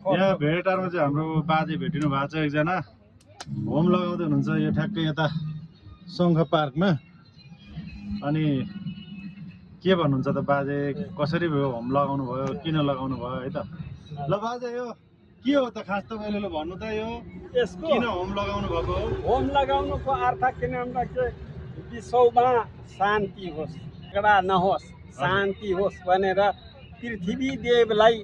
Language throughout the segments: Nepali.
यहाँ भेटारमा चाहिँ हाम्रो बाजे भेटिनु भएको छ एकजना होम लगाउँदै हुनुहुन्छ यो ठ्याक्कै यता शङ्ख पार्कमा। अनि के भन्नुहुन्छ त बाजे, कसरी भयो होम लगाउनु भयो, किन लगाउनु भयो है त? ल बाजे यो के हो त खास तपाईँले भन्नु त, यो यसको किन होम लगाउनु भएको हो? होम लगाउनुको अर्थ किन भन्दा विश्वमा शान्ति होस्, झगडा नहोस्, शान्ति होस् भनेर पृथ्वी देवलाई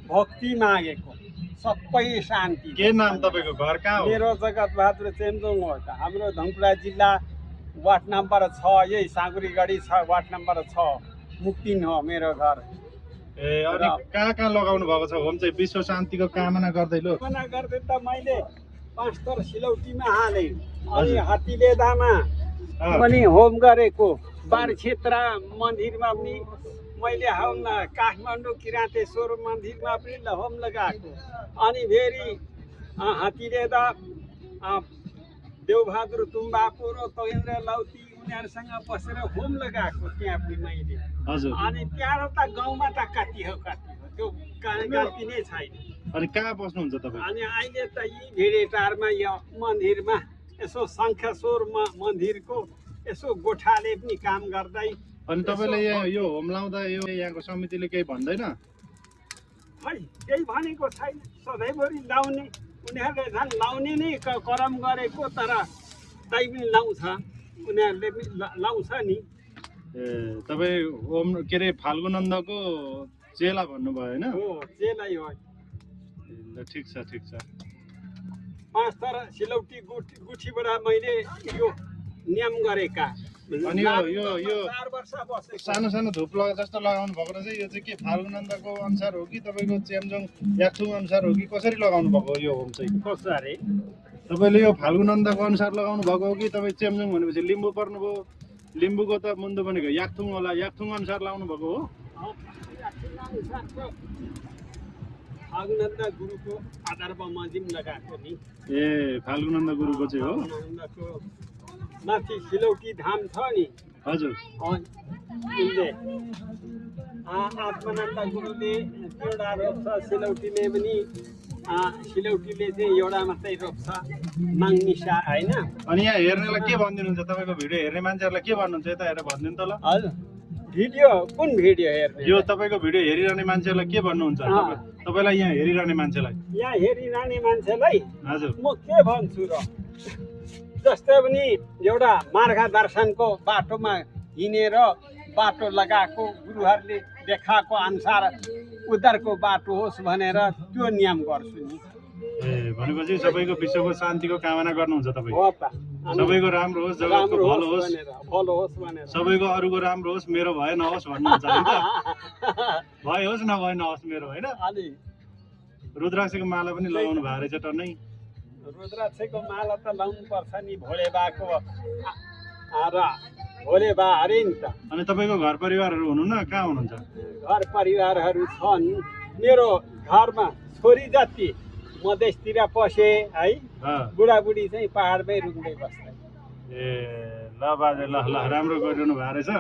भक्ति मागेको। सबै शान्ति। के नाम तपाईँको, घर कहाँ हो? मेरो जगतबहादुर चेम्जोङ हो त। हाम्रो धनकुटा जिल्ला वार्ड नम्बर 6, यही साँगुरीगढी 6 वार्ड नम्बर 6 मुक्तिन हो मेरो घर। ए अनि कहाँ कहाँ लगाउनु भएको छ होम चाहिँ? विश्व शान्तिको कामना गर्दै लो कामना गर्दै त मैले 5 थर सिलौटीमा हालेँ, अनि हात्तीलेदामा पनि होम गरेको, बारक्षेत्र मन्दिरमा पनि मैले होम, काठमाडौँ किराँतेश्वर मन्दिरमा पनि होम लगाएको, अनि फेरि हात्तीलेदा देवबहादुर तुम्बाको र तोहेन्द्र लौती उनीहरूसँग बसेर होम लगाएको त्यहाँ पनि मैले। अनि त्यहाँ त गाउँमा त कति हो त्यो गन्ती नै छैन। अनि कहाँ बस्नुहुन्छ तपाईँ? अनि अहिले त यी भेडेटारमा यो मन्दिरमा यसो शङ्खेश्वर मन्दिरको यसो गोठाले पनि काम गर्दै। अनि तपाईँले यो होम लाउँदा यो यहाँको समितिले केही भन्दैन? खै केही भनेको छैन, सधैँभरि लाउने, उनीहरूले झन् लाउने नै करम गरेको, तर तै पनि लाउँछ, उनीहरूले पनि लाउँछ नि। ए तपाईँ होम के अरे फाल्गुनन्दको चेला भन्नुभयो होइन? हो, चेलै हो। ल ठिक छ ठिक छ। 5 थर सिलौटी गुठीबाट मैले यो नियम गरेका। अनि यो 4 वर्ष बसेको। सानो सानो धुप जस्तो लगाउनु भएको रहेछ, यो चाहिँ के फाल्गुनन्दको अनुसार हो कि तपाईँको चेम्जोङ याक्थुङ अनुसार हो कि कसरी लगाउनु भएको यो होम चाहिँ? कसरी तपाईँले यो फाल्गुनन्दको अनुसार लगाउनु भएको हो कि तपाईँ चेम्जोङ भनेपछि लिम्बू पर्नुभयो, लिम्बूको त मुन्दो भनेको याक्थुङ होला, याक्थुङ अनुसार लाउनु भएको हो? फाल्गुनन्द गुरुको आधारमा मजिम लगाएको नि। ए फाल्गुनन्द गुरुको चाहिँ हो? माथि सिलौटी धाम छ नि। हजुर। उनले आत्मानन्द गुरुले एउटा रोप्छ, सिलौटीले पनि सिलौटीले चाहिँ एउटा मात्रै रोप्छ, माग्निसा होइन। अनि यहाँ हेर्नेलाई के भनिदिनुहुन्छ? तपाईँको भिडियो हेर्ने मान्छेहरूलाई के भन्नुहुन्छ? यता हेरेर भनिदिनु त ल। हजुर, भिडियो कुन भिडियो हेर्ने? यो तपाईँको भिडियो हेरिरहने मान्छेहरूलाई के भन्नुहुन्छ? तपाईँलाई यहाँ हेरिरहने मान्छेलाई? यहाँ हेरिरहने मान्छेलाई हजुर म के भन्छु र, जस्तै पनि एउटा मार्गदर्शनको बाटोमा हिँडेर बाटो लगाएको, गुरुहरूले देखाएको अनुसार उद्धारको बाटो होस् भनेर त्यो नियम गर्छु नि। ए भनेपछि सबैको विश्वको शान्तिको कामना गर्नुहुन्छ तपाईँ? हो त। सबैको राम्रो होस्, जगतको भलो होस्, भलो होस् भनेर, सबैको अरूको राम्रो होस्, मेरो भए नहोस् भन्नुहुन्छ है त? भए होस् नभए नहोस् मेरो, होइन? अनि रुद्राक्षको माला पनि लगाउनु भएको रहेछ टन्नै। रुद्राक्षको माला त लाउनु पर्छ नि, भोले बाको र भोले बा अरे नि त। अनि तपाईँको घर परिवारहरू हुनुहुन्न, कहाँ हुनुहुन्छ? घर परिवारहरू छन् मेरो घरमा, छोरी जति मधेसतिर पसे है, बुढाबुढी चाहिँ पहाडमै रुँदै बस्छ। ए ल बाजे, ल ल राम्रो गरिरहनु भएको रहेछ।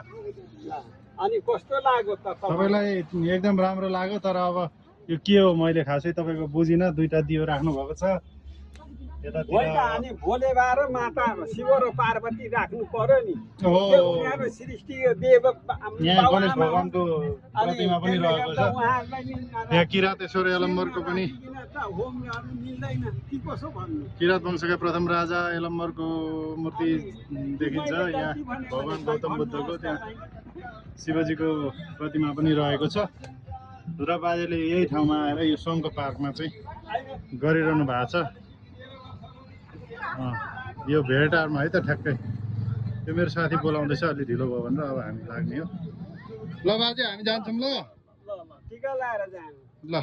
अनि कस्तो लाग्यो त तपाईँलाई? एकदम राम्रो लाग्यो, तर अब यो के हो मैले खासै तपाईँको बुझिनँ। 2टा दियो राख्नु भएको छ यतातिर। अनि भोले बा र माता शिव र पार्वती राख्नु पर्यो नि। उनीहरू सृष्टि देव, यहाँ गणेश भगवानको प्रतिमा पनि रहेको छ। यहाँ किराँतेश्वर यलम्बरको पनि, किराँत वंशका प्रथम राजा यलम्बरको मूर्ति देखिन्छ। यहाँ भगवान गौतम बुद्धको, त्यहाँ शिवजीको प्रतिमा पनि रहेको छ। र बाजेले यही ठाउँमा आएर यो शङ्ख पार्कमा चाहिँ गरिरहनु भएको छ। यो भेटारमा है त ठ्याक्कै। यो मेरो साथी बोलाउँदैछ, अलि ढिलो भयो भनेर अब हामी लाग्ने हो। ल बाजे हामी जान्छौँ ल। टिका लाएर जानु। ल।